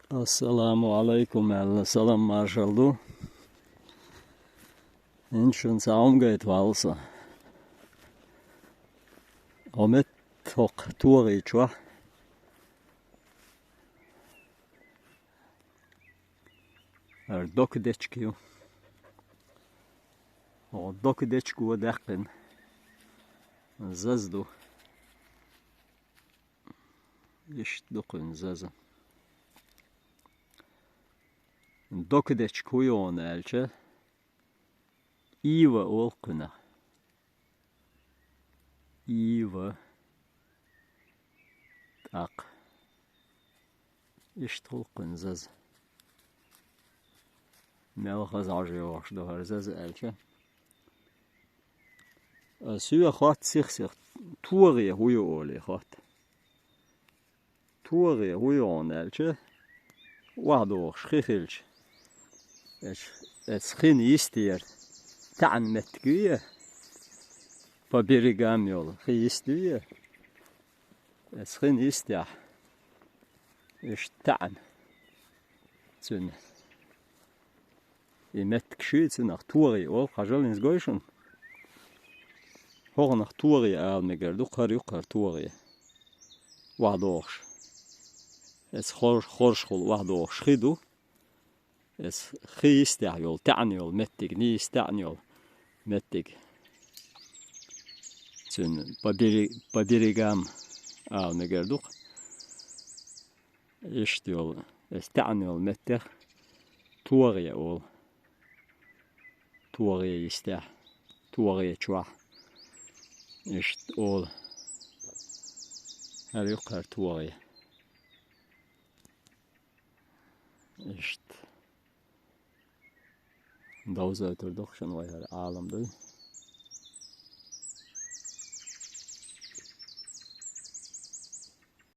Assalamu alaikum, alle salam marshaldu. Inşun saum geht valsa. Omet tok tuori chwa. Dok dechkiu. O dok dechku dakken. Zazdu. Ish dokun zaza. Dok dechku yon elche. Iwa olkuna. Iwa. Tak. Ish tolkun zaza. Melchaz arjioch do har zaza elche. Suya khat sich tuori huyo oli khat. Tuori huyo on elche. Wado schichilch. Het schin is hier. Tan met kuie. Pabirigamiol. Geïstuie. Het schin is ja. Is tan. Zun. I met kschuit nach tuori ol. Gajol ins goischen. Hoor nach tuori al meger. Dukar yukar tuori. Wadoch. Het schorschol wadoch schidu. Es giistjol ta'niol mettig ni sta'niol mettig zun pabirigam al megerduk istjol es ta'niol mettig tuori ol tuori ista tuori chwa ist ol her yukar tuori ist Dauza uit er doch schon weer adem doe.